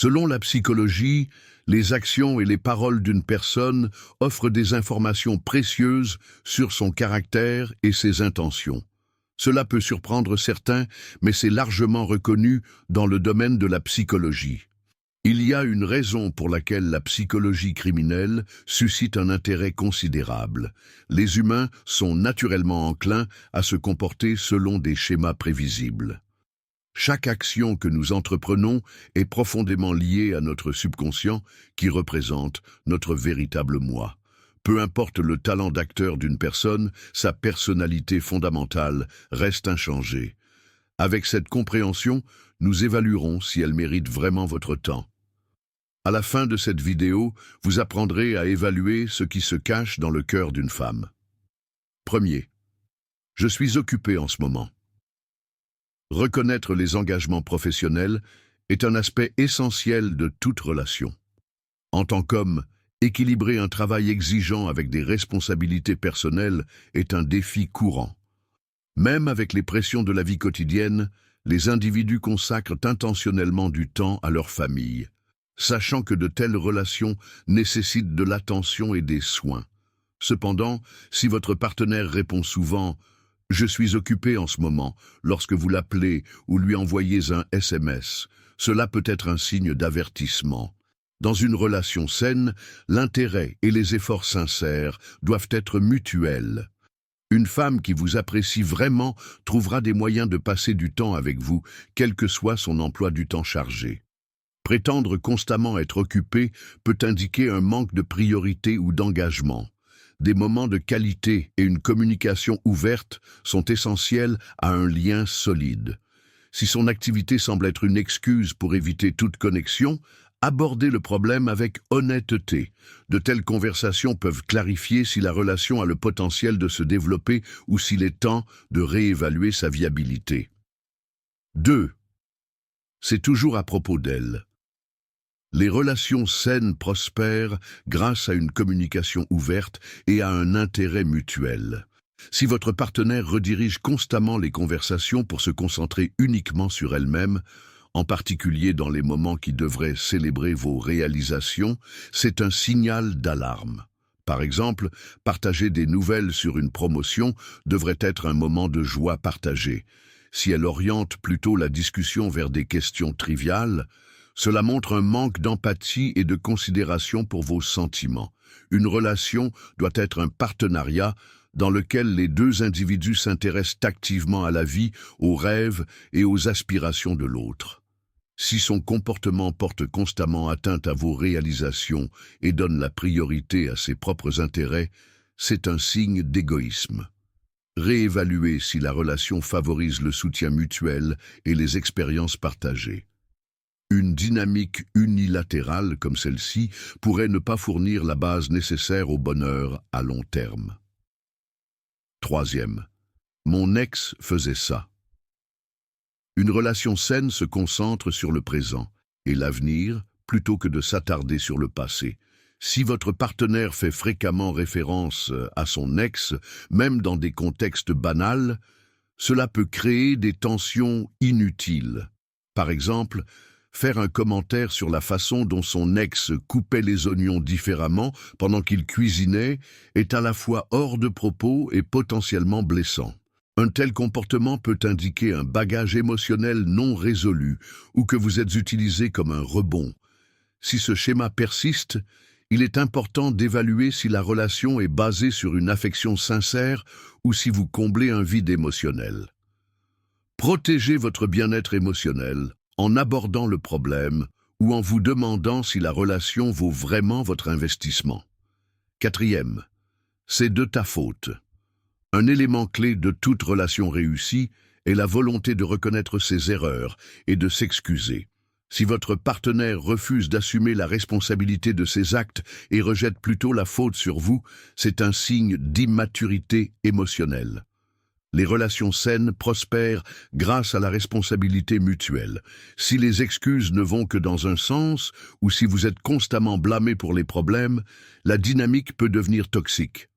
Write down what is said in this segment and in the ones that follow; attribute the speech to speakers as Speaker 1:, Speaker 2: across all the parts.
Speaker 1: Selon la psychologie, les actions et les paroles d'une personne offrent des informations précieuses sur son caractère et ses intentions. Cela peut surprendre certains, mais c'est largement reconnu dans le domaine de la psychologie. Il y a une raison pour laquelle la psychologie criminelle suscite un intérêt considérable. Les humains sont naturellement enclins à se comporter selon des schémas prévisibles. Chaque action que nous entreprenons est profondément liée à notre subconscient qui représente notre véritable moi. Peu importe le talent d'acteur d'une personne, sa personnalité fondamentale reste inchangée. Avec cette compréhension, nous évaluerons si elle mérite vraiment votre temps. À la fin de cette vidéo, vous apprendrez à évaluer ce qui se cache dans le cœur d'une femme. Premier. Je suis occupé en ce moment. Reconnaître les engagements professionnels est un aspect essentiel de toute relation. En tant qu'homme, équilibrer un travail exigeant avec des responsabilités personnelles est un défi courant. Même avec les pressions de la vie quotidienne, les individus consacrent intentionnellement du temps à leur famille, sachant que de telles relations nécessitent de l'attention et des soins. Cependant, si votre partenaire répond souvent « Je suis occupé en ce moment » lorsque vous l'appelez ou lui envoyez un SMS, cela peut être un signe d'avertissement. Dans une relation saine, l'intérêt et les efforts sincères doivent être mutuels. Une femme qui vous apprécie vraiment trouvera des moyens de passer du temps avec vous, quel que soit son emploi du temps chargé. Prétendre constamment être occupé peut indiquer un manque de priorité ou d'engagement. Des moments de qualité et une communication ouverte sont essentiels à un lien solide. Si son activité semble être une excuse pour éviter toute connexion, abordez le problème avec honnêteté. De telles conversations peuvent clarifier si la relation a le potentiel de se développer ou s'il est temps de réévaluer sa viabilité. 2. C'est toujours à propos d'elle. Les relations saines prospèrent grâce à une communication ouverte et à un intérêt mutuel. Si votre partenaire redirige constamment les conversations pour se concentrer uniquement sur elle-même, en particulier dans les moments qui devraient célébrer vos réalisations, c'est un signal d'alarme. Par exemple, partager des nouvelles sur une promotion devrait être un moment de joie partagée. Si elle oriente plutôt la discussion vers des questions triviales, cela montre un manque d'empathie et de considération pour vos sentiments. Une relation doit être un partenariat dans lequel les deux individus s'intéressent activement à la vie, aux rêves et aux aspirations de l'autre. Si son comportement porte constamment atteinte à vos réalisations et donne la priorité à ses propres intérêts, c'est un signe d'égoïsme. Réévaluez si la relation favorise le soutien mutuel et les expériences partagées. Une dynamique unilatérale comme celle-ci pourrait ne pas fournir la base nécessaire au bonheur à long terme. Troisième. Mon ex faisait ça. Une relation saine se concentre sur le présent et l'avenir plutôt que de s'attarder sur le passé. Si votre partenaire fait fréquemment référence à son ex, même dans des contextes banals, cela peut créer des tensions inutiles. Par exemple, faire un commentaire sur la façon dont son ex coupait les oignons différemment pendant qu'il cuisinait est à la fois hors de propos et potentiellement blessant. Un tel comportement peut indiquer un bagage émotionnel non résolu ou que vous êtes utilisé comme un rebond. Si ce schéma persiste, il est important d'évaluer si la relation est basée sur une affection sincère ou si vous comblez un vide émotionnel. Protégez votre bien-être émotionnel en abordant le problème ou en vous demandant si la relation vaut vraiment votre investissement. Quatrième, c'est de ta faute. Un élément clé de toute relation réussie est la volonté de reconnaître ses erreurs et de s'excuser. Si votre partenaire refuse d'assumer la responsabilité de ses actes et rejette plutôt la faute sur vous, c'est un signe d'immaturité émotionnelle. Les relations saines prospèrent grâce à la responsabilité mutuelle. Si les excuses ne vont que dans un sens, ou si vous êtes constamment blâmé pour les problèmes, la dynamique peut devenir toxique.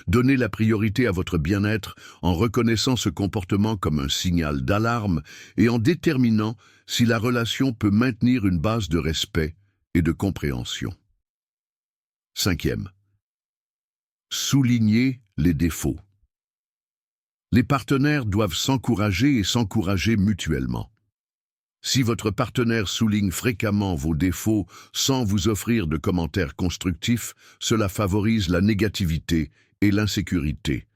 Speaker 1: Donnez la priorité à votre bien-être en reconnaissant ce comportement comme un signal d'alarme et en déterminant si la relation peut maintenir une base de respect et de compréhension. Cinquième, soulignez les défauts. Les partenaires doivent s'encourager et s'encourager mutuellement. Si votre partenaire souligne fréquemment vos défauts sans vous offrir de commentaires constructifs, cela favorise la négativité et l'insécurité.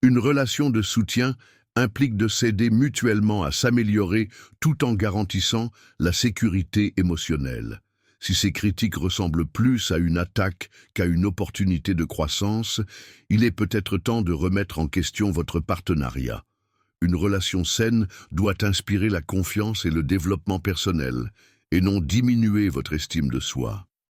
Speaker 1: Une relation de soutien implique de s'aider mutuellement à s'améliorer tout en garantissant la sécurité émotionnelle. Si ces critiques ressemblent plus à une attaque qu'à une opportunité de croissance, il est peut-être temps de remettre en question votre partenariat. Une relation saine doit inspirer la confiance et le développement personnel, et non diminuer votre estime de soi.